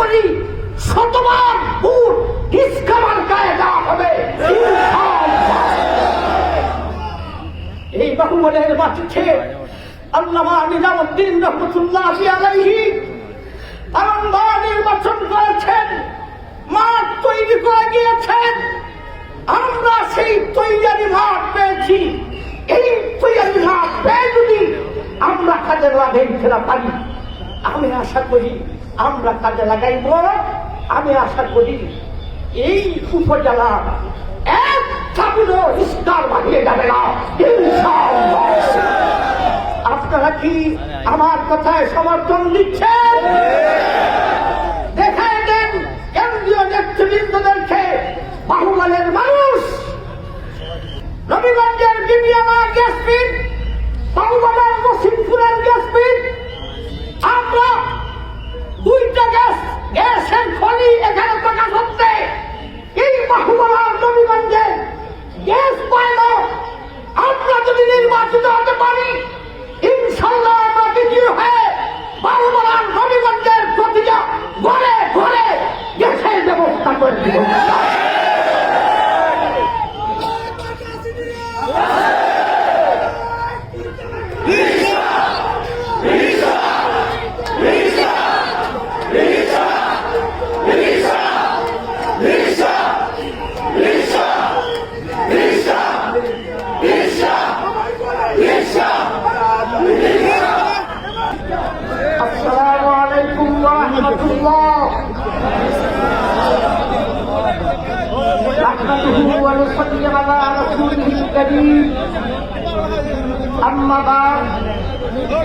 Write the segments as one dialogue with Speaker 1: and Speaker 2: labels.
Speaker 1: বাড়ি শতবার vote Discover গায়ে দেওয়া হবে এই বাহুবলের মাটিতে। আল্লামা নিজামুদ্দিন রহমতুল্লাহ আলাইহি বারংবার নির্বাচন করেছেন, মাঠ তৈরি করে গিয়েছেন। আমরা সেই তৈরি মাঠ পেয়েছি। এই তৈরি মাঠ পেয়ে যদি আমরা কাজে লাগাইতে না পারি, আমি আশা করি আমরা কাজে লাগাইব। আমি আশা করি এই উপজেলা এক ছাত্র ইস্তার বাড়িয়ে যাবে না ইনশাআল্লাহ। আপনারা কি আমার কথায় সমর্থন দিচ্ছেন? দেখায় দেন কেন্দ্রীয় নেতৃবৃন্দদেরকে। বাহুবলের মানুষ নবীগঞ্জের বিবিয়ানা গ্যাস ফিল্ড, বাহুবলের মসিমপুরের গ্যাস ফিল্ড, আমরা দুইটা গ্যাসের খনি 11 টাকা সত্ত্বে এই বাহুবলার নবীগঞ্জে গ্যাস পায় না। আমরা যদি নির্বাচিত হতে পারি, ইনশাল্লাহ আমরা বিজয়ী হয়ে বাহুবলার নবীগঞ্জের প্রতিটা ঘরে ঘরে গ্যাসের ব্যবস্থা করে দিব। আসসালামু আলাইকুম ওয়া রাহমাতুল্লাহ। নাহমাদুহু ওয়া নুসাল্লি আলা রাসূলিহিল কারীম। আম্মা বা'দ,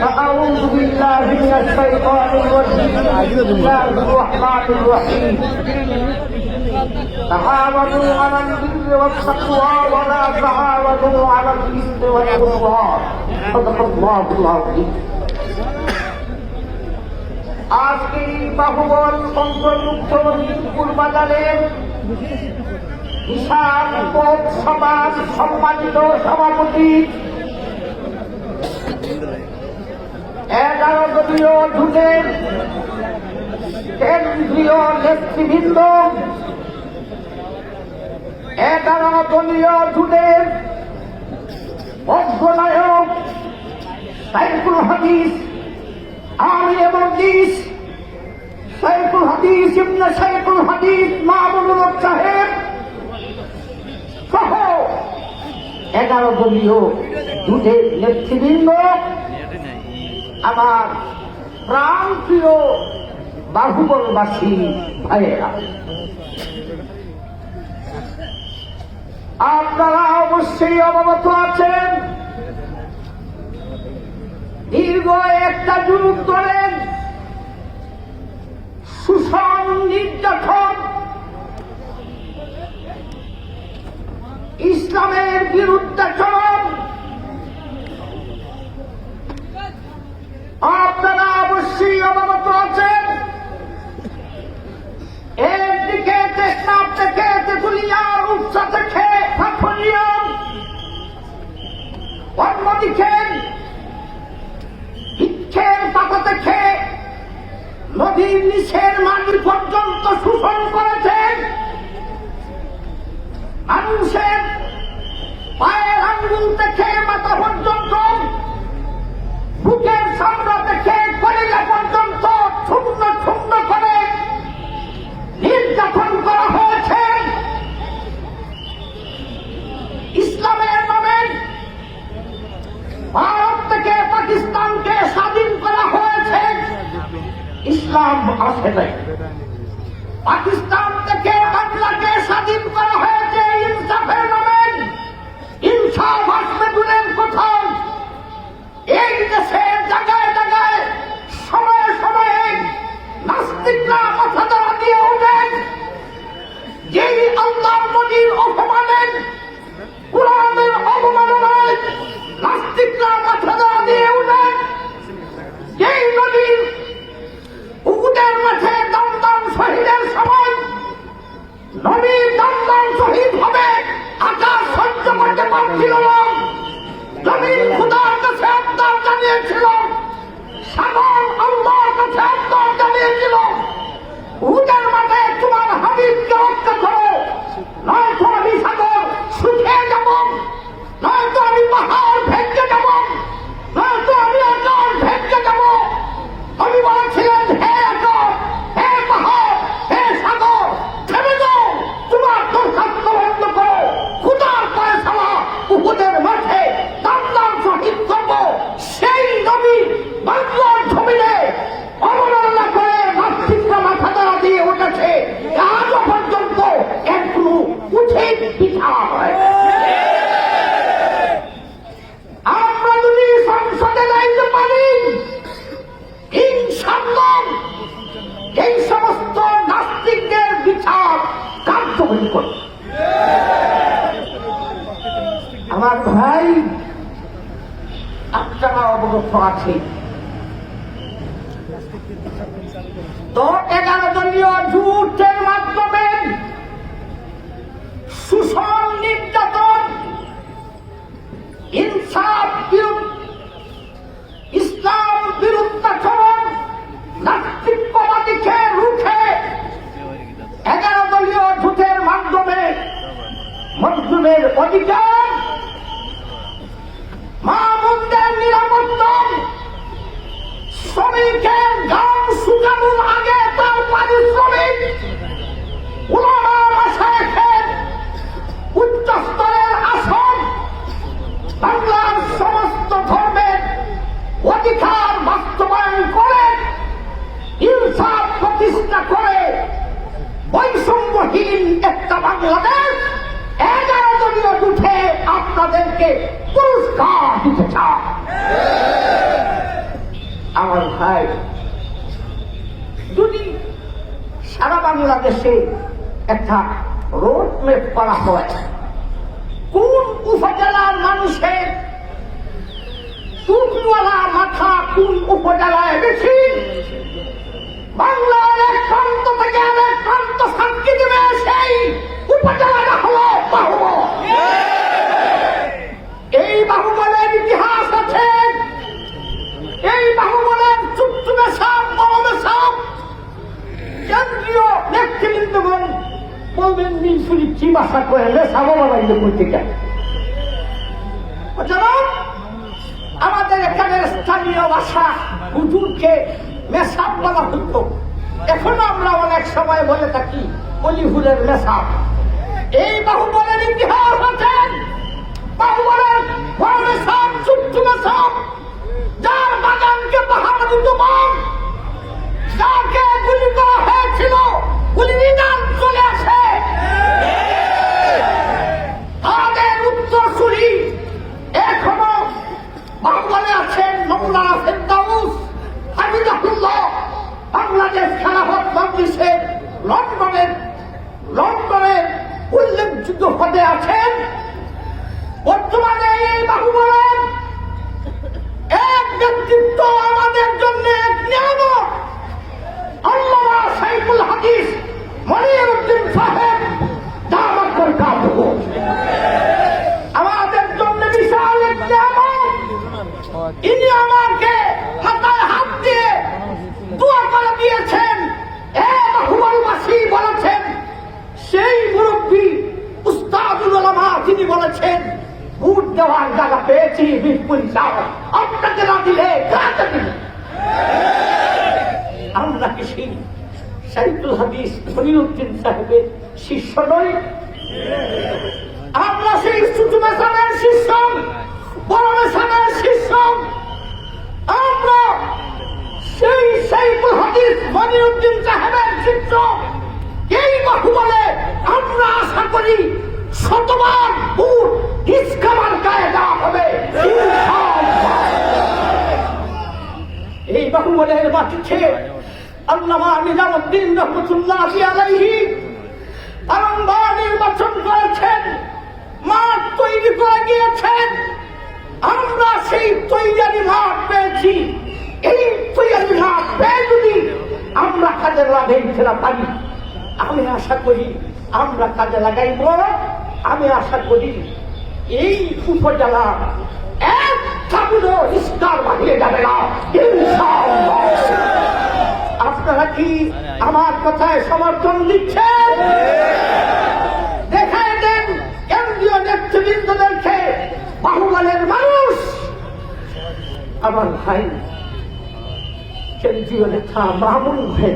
Speaker 1: ফাআউযু বিল্লাহি মিনাশ শাইতানির রাজীম। বিসমিল্লাহির রাহমানির রাহিম। تعاونوا على البر والتقوى ولا تعاونوا على الإثم والعدوان. صدق الله العظيم. আজকে বাহুবল অন্তর্ভুক্ত মিরপুর বাজারের বিশাল সভার সম্মানিত সভাপতি, 11 দলীয় জোটের কেন্দ্রীয় নেতৃবৃন্দ, 11 দলীয় জোটের অগ্রনায়ক সাইফুল হাদিস আমির মজলিস, সাইফুল হাদিস ইবনে সাইফুল হাদিস মাহমুদুল হক সাহেব সহ 11 দলীয় জোটের নেতৃবৃন্দ, আমার প্রাণপ্রিয় বাহুবলবাসী ভাইয়েরা, আপনারা অবশ্যই অবগত আছেন, দীর্ঘ একটা যুগ ধরে শোষণ, নির্যাতন, ইসলামের বিরুদ্ধাচরণ আপনারা অবশ্যই অবগত আছেন। একদিকে টেকনাফ থেকে তেঁতুলিয়া, রূপসা থেকে সাতক্ষীরা, অন্যদিকে বৃক্ষের পাতা থেকে নদীর নিচের মাটি পর্যন্ত শোষণ করেছেন। মানুষের পায়ের আঙ্গুল থেকে মাথা পর্যন্ত, বুকের চামড়া থেকে কলিজা পর্যন্ত ছুন্ন ছুন্ন করে নির্যাতন করা হয়েছে। ইসলামের নামে ভারত থেকে পাকিস্তানকে স্বাধীন করা হয়েছে, ইসলাম আসে নাই। পাকিস্তান থেকে বাংলাকে স্বাধীন করা হয়েছে ইনসাফের নামে, ইনসাফ আসবে দূরের কোথাও। এই দেশের জায়গায় জায়গায় সময়ে সময়ে নাস্তিকরা মাথা দ্বারা দিয়ে ওঠেন। যেই আল্লাহর নবীর অপমানের, কুরআনের অবমাননায় নাস্তিকরা মাথা দ্বারা দিয়ে ওঠেন। যেই নবীর উহুদের মাঠে দমদম শহীদের সময় নবীর দমদম শহীদ হবে আকাশ সহ্য করতে পারছিল না। জমিন খোদার কাছে আবদার জানিয়েছিল, সাগর আল্লাহর কাছে আবদার জানিয়েছিল। বাস্তবায়ন করবে। আমার ভাই, আপনারা অবগত আছে তো 11 দলীয় জোটের মাধ্যমে শোষণ, নির্যাতন, ইনসাফ ইসলাম বিরুদ্ধাচরণ, নাস্তিকবাদীকে রুখে 11 দলীয় জোটের মাধ্যমে মজলুমের অধিকার, মা বোনদের নিরাপত্তা, শ্রমিকের গান শুকানোর আগে তার পারিশ্রমিক, উলামা মাশায়েখের উচ্চ স্তরের আসন, বাংলার সমস্ত ধর্মের অধিকার বাস্তবায়ন করে, ইনসাফ প্রতিষ্ঠা করে বৈষম্যহীন একটা বাংলাদেশ 11 দলীয় জোটে আপনাদেরকে পুরস্কার দিতে চান। আমার ভাই, যদি সারা বাংলাদেশে একটা রোড ম্যাপ করা হয়, কোন উপজেলার মানুষের টুকরোওয়ালা মাথা কোন উপজেলায় বেশি, বাংলার এক প্রান্ত থেকে আরেক প্রান্ত সাক্ষী দেবে সেই উপজেলাটা হলো বাহুবল। এই বাহুবলের ইতিহাস আছে, এই বাহুবলের ছোট্ট মেশাব, বড় মেশাব, কেন্দ্রীয় নেতৃবৃন্দগণ বলবেন মিনসুরি কি ভাষা করে মেশাবো বাবাইল করতে চায়। আমাদের এখানে স্থানীয় ভাষা হুজুরকে মেশাব বলা হতো, এখনো আমরা অনেক সময় বলে থাকি অলিহুরের মেশাব। এই বাহুবলের ইতিহাস আছে, বাহুবলের বড় মেশাব, ছোট্ট মেশাব, যার বাগানকে পাহাড় দিত বাম, যাকে গুলি করা হয়েছিল গুলি নিদান চলে আসে, তাদের উত্তরসূরি এখনো বাংলাদেশে আছেন। মওলানা ফেরদাউস হাফিজাহুল্লাহ বাংলাদেশ খেলাফত মজলিসের লন্ডনের উল্লেখযোগ্য পদে আছেন। বর্তমানে এই বাহুবলের এক ব্যক্তিত্ব আমাদের জন্য এক নিয়ামত, আল্লামা শাইখুল হাদিস মনিরউদ্দিন সাহেব দামাত বরকাতুহু আমাদের জন্য বিশাল এক নিয়ামত। ইনি আমাকে হাতায় হাত দিয়ে দোয়া করে দিয়েছেন। বাহুবলবাসী বলেছেন, সেই মুরব্বী উস্তাদুল উলামা যিনি বলেছেন ভোট দেওয়ার জায়গা পেয়েছি বিপুল যাও, আপনাকে না দিলে কাকে দিলে। আমরা কি সেই শাইখুল হাদিস মনিরউদ্দিন সাহেবের শিষ্য নই? আমরা সেই ছোট মেশাবের শিষ্য, বড় মেশাবের শিষ্য। আমরা সেই শাইখুল হাদিস মনিরউদ্দিন সাহেবের শিষ্য। এই বাহুবলে আমরা আশা করি শতবার ভোট ইসকামার গায়ে দেওয়া হবে ইনশাআল্লাহ। এই বাহুবলের মাটিতে আল্লামা নিজামুদ্দিন রহমতুল্লাহি আলাইহি বারংবার নির্বাচন করেছেন, মাঠ তৈরি করে গিয়েছেন। আমরা সেই তৈরি মাঠ পেয়েছি। এই তৈরি মাঠ পেয়ে যদি আমরা কাজে লাগাইতে না পারি, আমি আশা করি আমরা কাজে লাগাইব। আমি আশা করি এই উপজেলা এক কাবুলো ইস্তার বাড়িয়ে যাবে না ইনশাআল্লাহ। আপনারা কি আমার কথায় সমর্থন দিচ্ছেন? দেখায় দেন কেন্দ্রীয় নেতৃবৃন্দদেরকে বাহুবলের মানুষ। আমার ভাই, কেন্দ্রীয় নেতা মামুন ভাই,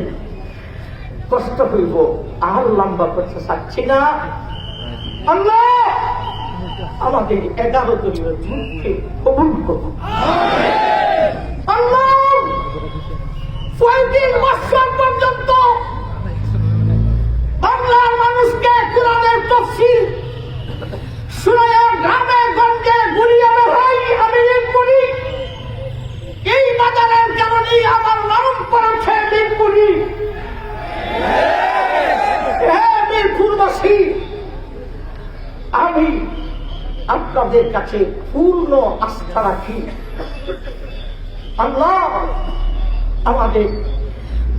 Speaker 1: কষ্ট হইব, আর লম্বা করতে চাচ্ছি না। আল্লাহ আমাদের 11 দলীয় জোটকে কবুল করুন। আল্লাহ 35 বছর পর্যন্ত বাংলার মানুষকে কোরআনের তাফসীর শুনায়া গ্রামে গঞ্জে ঘুরিয়ে বেড়াই আমি করি। এই বাজারের কারণেই আমার নাম পড়েছে মিরপুরি। মিরপুরবাসী আপনাদের কাছে পূর্ণ আস্থা রাখি। আল্লাহ আমাদের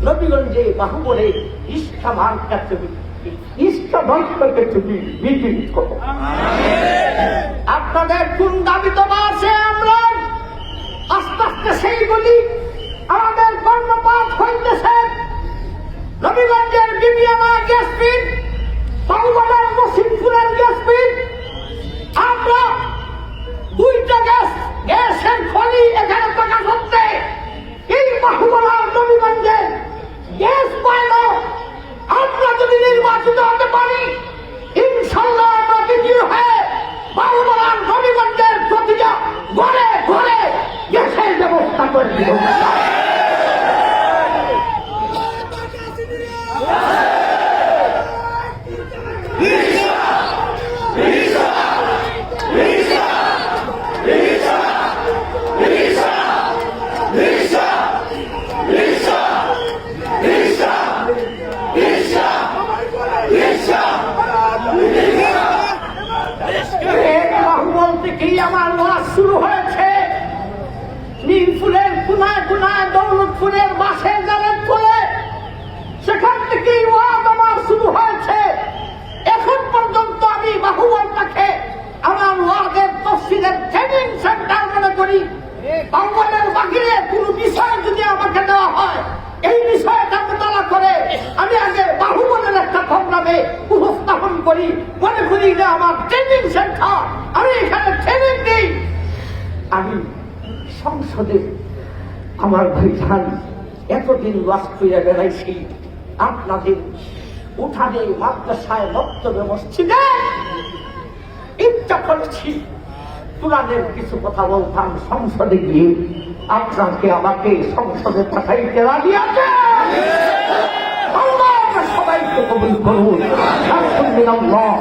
Speaker 1: নবীগঞ্জে বাহুবলে ইচ্ছাকে তুমি বিজয়ী করো। আপনাদের কোন দাবি তো আছে, আমরা আস্তে আস্তে সেইগুলি আমাদের কর্ণপাত হইতেছে। নবীগঞ্জের বিবিয়ানা গ্যাস ফিল্ড, বাহুবলার মসিদপুরের গ্যাস ফিল্ড, আমরা দুইটা গ্যাসের খনি এখানে প্রকাশ হচ্ছে। এই বাহুবলার নবীগঞ্জে গ্যাস পাইল, আমরা যদি নির্বাচিত হতে পারি ইনশাল্লাহ আমরা বিজয়ী হয়ে বাহুবলার নবীগঞ্জের প্রতিটা ঘরে ঘরে গ্যাসের ব্যবস্থা করে দিব। আমার ওয়াজ শুরু হয়েছে নীলফুলের কোনায় কোনায়, দৌলতপুরের বাসের জালের কোলে, সেখান থেকেই ওয়াজ আমার শুরু হয়েছে। এখন পর্যন্ত আমি বাহুবলটাকে আমার ওয়াজের তফসিলের ট্রেনিং সেন্টার মনে করি। বাহুবলের বাহিরে কোন বিষয় যদি আমাকে দেওয়া হয়, এই বিষয়টা মোতালা করে আমি আগে বাহুবলের একটা প্রোগ্রামে উপস্থাপন করি, মনে করি যে আমার ট্রেনিং সেন্টার, আমি এখানে ট্রেনিং দিই। আমি সংসদে আমার ভাইজান এতদিন ওয়াজ করে বেড়াইছি, আপনাদের উঠানে মাদ্রাসায় বক্তব্য মসজিদে ইচ্ছা করেছি কোরআনের কিছু কথা বলতাম, সংসদে গিয়ে আপনাকে আমাকে সংসদে পাঠাইতে রাজি আছে। আল্লাহ সবাইকে কবুল করুন। আলহামদুলিল্লাহ।